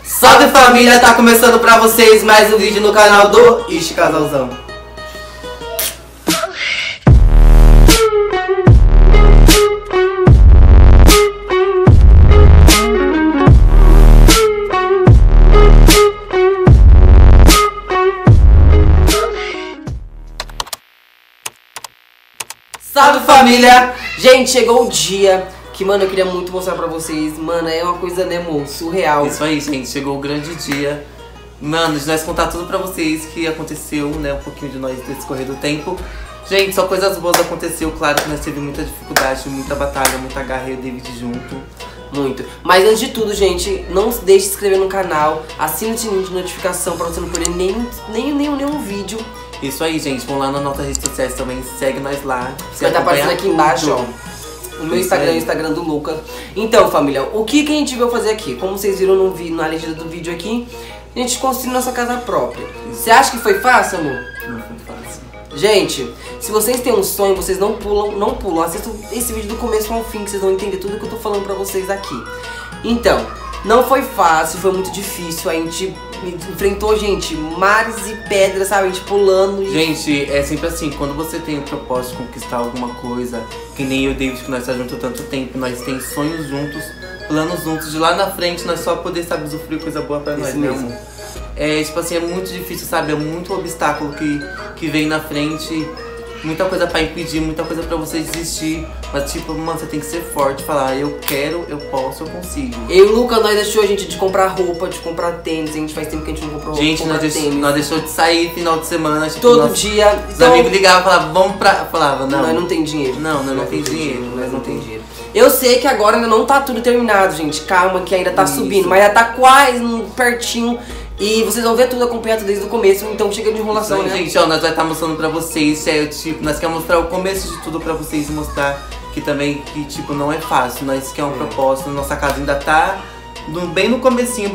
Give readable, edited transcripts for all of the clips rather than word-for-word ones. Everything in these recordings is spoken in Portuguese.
Salve família, tá começando pra vocês mais um vídeo no canal do Ixi Casalzão. Salve família! Gente, chegou o dia que, mano, eu queria muito mostrar pra vocês. Mano, é uma coisa, né, amor, surreal. Isso aí, gente, chegou o grande dia. Mano, de nós contar tudo pra vocês que aconteceu, né, um pouquinho de nós desse correr do tempo. Gente, só coisas boas aconteceu, claro que nós tivemos muita dificuldade, muita batalha, muita garra, eu e o David junto. Muito. Mas antes de tudo, gente, não deixe de se inscrever no canal, assina o sininho de notificação pra você não perder nenhum vídeo. Isso aí, gente, vão lá nas nossas redes sociais também, segue nós lá. Vai estar aparecendo aqui embaixo, ó. O meu Instagram é o Instagram do Lucas. Então, família, o que a gente veio fazer aqui? Como vocês viram na legenda do vídeo aqui, a gente construiu nossa casa própria. Você acha que foi fácil, amor? Não foi fácil. Gente, se vocês têm um sonho, vocês não pulam. Assistam esse vídeo do começo ao fim, que vocês vão entender tudo que eu tô falando pra vocês aqui. Então, não foi fácil, foi muito difícil. A gente enfrentou, gente, mares e pedras, sabe? A gente pulando. Gente, é sempre assim, quando você tem o propósito de conquistar alguma coisa, que nem eu e o David, que nós estamos juntos há tanto tempo, nós temos sonhos juntos, planos juntos, de lá na frente nós só poder, sabe, usufruir coisa boa pra nós, né, amor? É, tipo assim, é muito difícil, sabe? É muito obstáculo que vem na frente. Muita coisa pra impedir, muita coisa pra você desistir. Mas tipo, mano, você tem que ser forte, falar, eu quero, eu posso, eu consigo. Eu e o Lucas, nós deixou a gente de comprar roupa, de comprar tênis. A gente faz tempo que a gente não comprou roupa. Gente, nós deixou de sair final de semana, tipo, todo dia. Os então, amigos ligavam e falavam, vamos pra... Falava, não. Nós não tem dinheiro. Não tem dinheiro. Nós não tem dinheiro. Eu sei que agora ainda não tá tudo terminado, gente. Calma, que ainda tá subindo, mas já tá quase pertinho. E vocês vão ver tudo acompanhado desde o começo, então chega de enrolação, né? Gente, ó, nós vai estar mostrando pra vocês, tipo, nós queremos mostrar o começo de tudo pra vocês, mostrar que também, que tipo, não é fácil, nós queremos um propósito, nossa casa ainda tá bem no comecinho,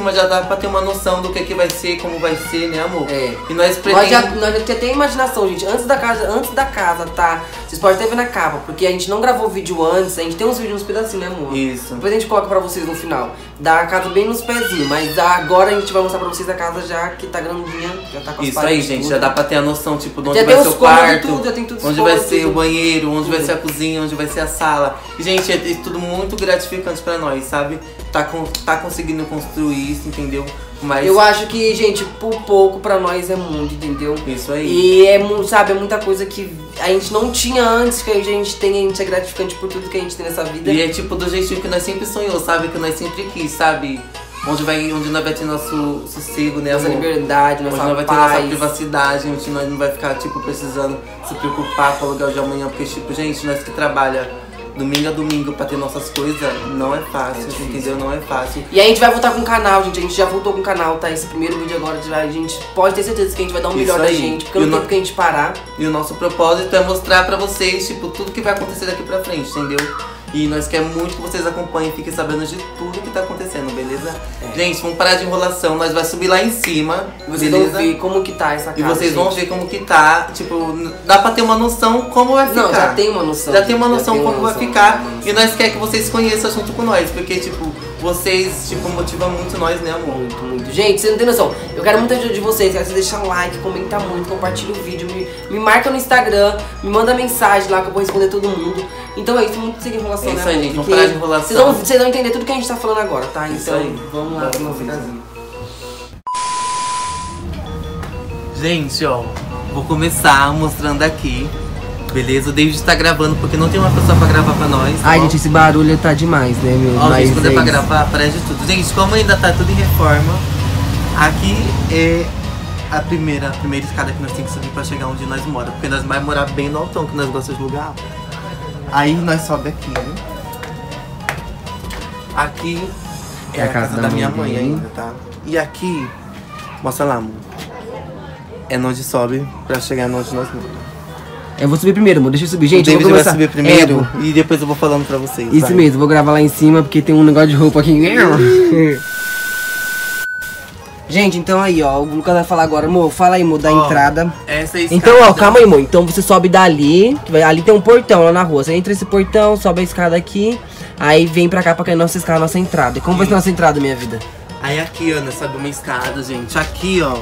mas já dá pra ter uma noção do que vai ser, como vai ser, né, amor? É. E nós pretendemos... Nós já tem imaginação, gente, antes da casa, tá? Vocês podem até ver na capa, porque a gente não gravou vídeo antes, a gente tem uns vídeos nos pedacinhos, né, amor? Isso. Depois a gente coloca pra vocês no final. Da casa bem nos pezinhos, mas agora a gente vai mostrar pra vocês a casa já que tá grandinha, já tá com as isso aí, gente, já dá pra ter a noção, tipo, de onde já vai ser o quarto, tudo, já tem tudo onde vai ser o banheiro, onde vai ser a cozinha, onde vai ser a sala. E, gente, é tudo muito gratificante pra nós, sabe? Tá conseguindo construir isso, entendeu? Mas eu acho que, gente, por pouco pra nós é muito, entendeu? Isso aí. E sabe, é muita coisa que a gente não tinha antes, que a gente tem, a gente é gratificante por tudo que a gente tem nessa vida. E é tipo do jeitinho que nós sempre sonhou, sabe? Que nós sempre quis, sabe? Onde nós vai ter nosso sossego, né? Nossa liberdade, nossa paz. Onde nós vai ter nossa privacidade, onde nós não vai ficar, tipo, precisando se preocupar com o aluguel de amanhã. Porque, tipo, gente, nós que trabalha domingo a domingo pra ter nossas coisas, não é fácil, entendeu? Não é fácil. E a gente vai voltar com o canal, gente. A gente já voltou com o canal, tá? Esse primeiro vídeo agora, a gente pode ter certeza que a gente vai dar o melhor da gente, porque não tem tempo que a gente parar. E o nosso propósito é mostrar pra vocês, tipo, tudo que vai acontecer daqui pra frente, entendeu? E nós queremos muito que vocês acompanhem e fiquem sabendo de tudo que tá acontecendo, beleza? É. Gente, vamos parar de enrolação, nós vai subir lá em cima, vocês vão ver como que tá essa casa, e vocês gente. vão ver como que tá, tipo, dá pra ter uma noção como vai ficar. Não, já tem uma noção. Já tem uma noção como vai ficar, e nós queremos que vocês conheçam junto com nós, porque, tipo, vocês, tipo, motivam muito nós, né, amor? Muito. Gente, vocês não tem noção. Eu quero muita ajuda de vocês. Quero que vocês deixem like, comenta muito, compartilha o vídeo, me marca no Instagram, me manda mensagem lá que eu vou responder todo mundo. Então é isso, muito sem enrolação, né? Isso aí, gente, vamos parar de enrolação. Vocês vão entender tudo que a gente tá falando agora, tá? Isso então, aí. Vamos lá pro nosso casinho. Gente, ó, vou começar mostrando aqui. Beleza, o David tá gravando porque não tem uma pessoa pra gravar pra nós. Ai, gente, esse barulho tá demais, né, meu? Ó, gente, quando é pra gravar, parece de tudo. Gente, como ainda tá tudo em reforma, aqui é a primeira escada que nós temos que subir pra chegar onde nós moramos. Porque nós vamos morar bem no altão, que nós gostamos de lugar. Aí nós sobe aqui, né? Aqui é a casa da minha mãe ainda, tá? E aqui, mostra lá, amor. É onde sobe pra chegar onde nós moramos. Eu vou subir primeiro, amor. Deixa eu subir. Gente, o David vai subir primeiro e depois eu vou falando pra vocês. Isso mesmo, vou gravar lá em cima porque tem um negócio de roupa aqui. Gente, então aí, ó, o Lucas vai falar agora, amor, fala aí, amor, da entrada. Essa é a então, ó, calma aí, amor, então você sobe dali, ali tem um portão lá na rua, você entra esse portão, sobe a escada aqui, aí vem pra cá pra cair nossa escada, nossa entrada. E como vai ser nossa entrada, minha vida? Aí aqui, ó, nós sobe uma escada, gente. Aqui, ó,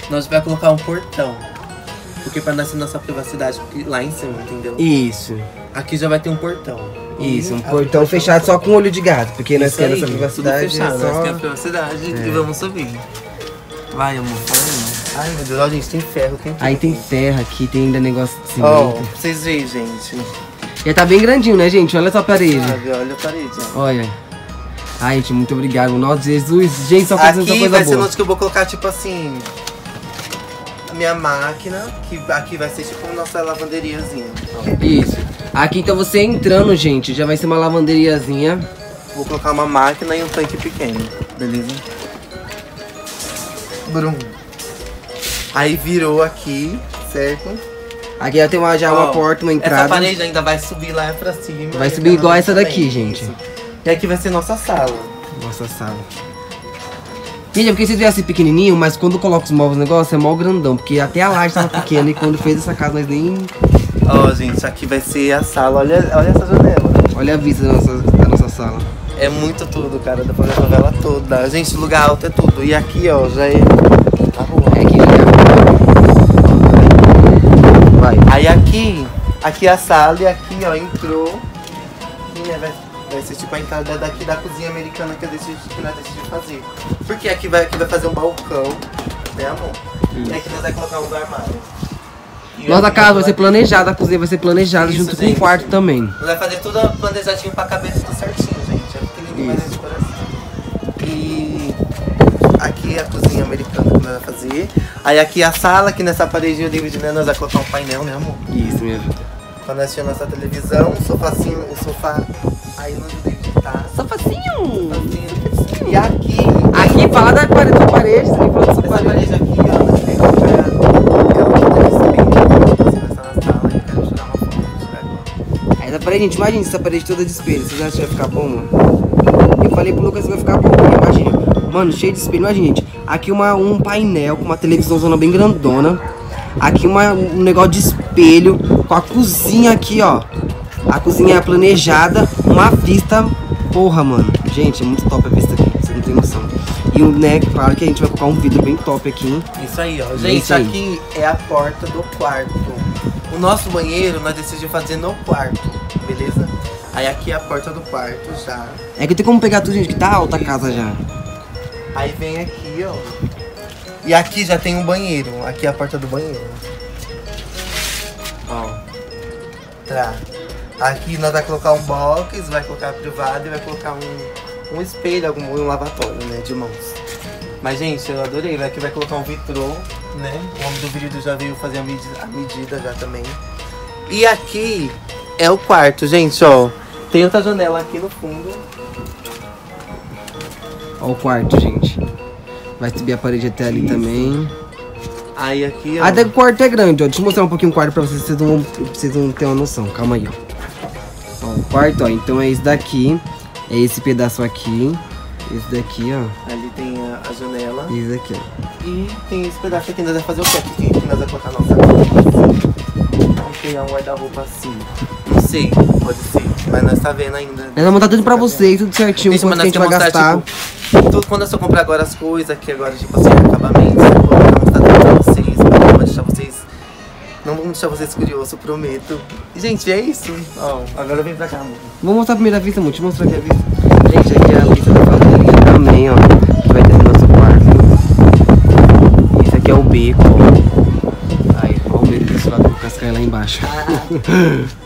nós vai colocar um portão. Porque pra nós ter nossa privacidade lá em cima, entendeu? Isso. Aqui já vai ter um portão. Isso, um portão fechado só com olho de gato. Porque nós queremos essa privacidade. Tudo fechado, só... nós queremos privacidade e vamos subir. Vai, amor, fala aí. Ai, meu Deus, ó, gente, tem ferro, tem tudo. Aí tem ferro aqui, tem ainda negócio de Ó, cimento. pra vocês verem, gente. Já tá bem grandinho, né, gente? Olha só a parede. Sabe, olha a parede, ó. Olha. Ai, gente, muito obrigado. Nossa, Jesus. Gente, só fazendo essa Aqui coisa vai ser boa. onde que eu vou colocar, tipo assim, a minha máquina, que aqui vai ser tipo a nossa lavanderiazinha. Ó. Isso. Aqui, então, você entrando, gente, já vai ser uma lavanderiazinha. Vou colocar uma máquina e um tanque pequeno, beleza? Brum. Aí virou aqui, certo? Aqui já tem já uma porta, uma entrada. Essa parede ainda vai subir lá pra cima. Vai subir igual essa daqui, gente. Isso. E aqui vai ser nossa sala. Nossa sala. Gente, é porque vocês veem assim pequenininho, mas quando coloca os móveis no negócio é mó grandão. Porque até a laje tava pequena e quando fez essa casa nós nem... Ó, gente, aqui vai ser a sala. Olha essa janela. Olha a vista da nossa sala. É muito tudo, cara. Dá pra ver a favela toda. Gente, lugar alto é tudo. E aqui, ó, já é a rua. É aqui, né? Vai. Aí aqui é a sala e aqui, ó, entrou. E, né, vai ser tipo a entrada daqui da cozinha americana que nós decidimos fazer. Porque aqui vai fazer um balcão, né, amor? E aqui nós vamos colocar uns armários. E Nossa aqui casa vai ser planejada, a cozinha vai ser planejada Isso, junto com gente. o quarto também. Nós vamos fazer tudo planejadinho pra caber tudo certinho, gente. É pequenininho, mas é de coração. E aqui é a cozinha americana que nós vamos fazer. Aí aqui a sala, que nessa parede eu divido, né, nós vamos colocar um painel, né, amor? Isso, minha vida. Pra nós assistir a nossa televisão, o sofá aí onde o David tá. Sofacinho! E aqui, Aqui, fala da parede, você nem falou dessa essa parede. parede aqui, ó, nós temos que pegar na sala e eu quero tirar uma foto disso agora. Essa parede, gente, imagina essa parede toda de espelho. Vocês acham que vai ficar bom, mano? Eu falei pro Lucas que vai ficar bom, porque imagina. Mano, cheio de espelho. Imagina, gente. Aqui um painel com uma televisãozona bem grandona. Aqui um negócio de espelho. Com a cozinha aqui, ó. A cozinha planejada. Uma vista. Porra, mano. Gente, é muito top a vista aqui. Você não tem noção. E né, claro que a gente vai colocar um vidro bem top aqui. Isso aí, ó. Gente, Isso aí. aqui é a porta do quarto. O nosso banheiro nós decidimos fazer no quarto, beleza? Aí aqui é a porta do quarto já. É que tem como pegar tudo, gente, que tá alta a casa já. Aí vem aqui, ó. E aqui já tem um banheiro. Aqui é a porta do banheiro. Ó. Tá. Aqui nós vamos colocar um box, vai colocar privado e vai colocar um espelho, um lavatório, né, de mãos. Mas, gente, eu adorei. Aqui vai colocar um vitrô, né? O homem do vídeo já veio fazer a medida já também. E aqui é o quarto, gente, ó. Tem outra janela aqui no fundo. Ó o quarto, gente. Vai subir a parede até ali também. Aí aqui, ó. Até que o quarto é grande, ó. Deixa eu mostrar um pouquinho o quarto pra vocês, vocês vão ter uma noção. Calma aí, ó. Ó, o quarto, ó. Então é esse daqui. É esse pedaço aqui. Esse daqui, ó. Ali tem a janela. E esse daqui, ó. E tem esse pedaço aqui, nós vamos fazer o quê? Aqui nós vamos colocar a nossa roupa. Vamos pegar um guarda-roupa assim. Não sei, pode ser. Mas nós tá vendo ainda. Nós vamos montar tudo pra vocês, tudo certinho, Gente, quanto mas que a gente vai nós queremos gastar. mostrar, tipo, tudo, quando eu só comprar agora as coisas, aqui agora, tipo assim, acabamentos, eu vou mostrar tudo pra vocês, pra deixar vocês. Não vamos deixar vocês curiosos, prometo. E, gente, é isso. Ó, agora vem pra cá, amor. Vou mostrar a primeira vista, amor. Deixa eu mostrar aqui a vista. Gente, aqui é a vista da família também, ó. Que vai ter no nosso quarto. Esse aqui é o beco, ó. Aí, ó o beco desse lado do Cascaia lá embaixo.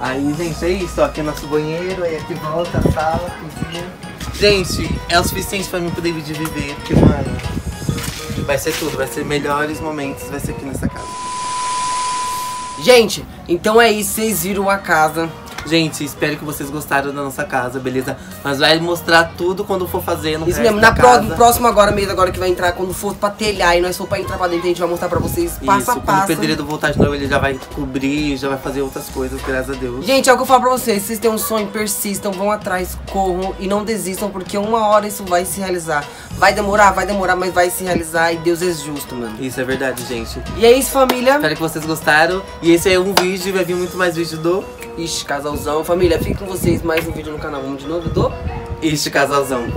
Aí, gente, é isso, ó. Aqui é nosso banheiro, aí aqui volta a sala, cozinha. Gente, é o suficiente pra mim pro David viver, porque, mano, vai ser tudo, vai ser melhores momentos, vai ser aqui nessa casa. Gente, então é isso. Vocês viram a casa. Gente, espero que vocês gostaram da nossa casa, beleza? Mas vai mostrar tudo quando for fazer no Isso resto mesmo, da casa. no próximo agora, mês agora que vai entrar, quando for pra telhar e nós for pra entrar pra dentro, a gente vai mostrar pra vocês passo a Quando passo. o pedreiro voltar de novo, ele já vai cobrir, já vai fazer outras coisas, graças a Deus. Gente, é o que eu falo pra vocês, se vocês têm um sonho, persistam, vão atrás, corram e não desistam, porque uma hora isso vai se realizar. Vai demorar, mas vai se realizar e Deus é justo, mano. Isso é verdade, gente. E é isso, família. Espero que vocês gostaram. E esse é um vídeo, vai vir muito mais vídeo do Ixi, casalzão. Família, fica com vocês mais um vídeo no canal. Vamos de novo do Este Casalzão.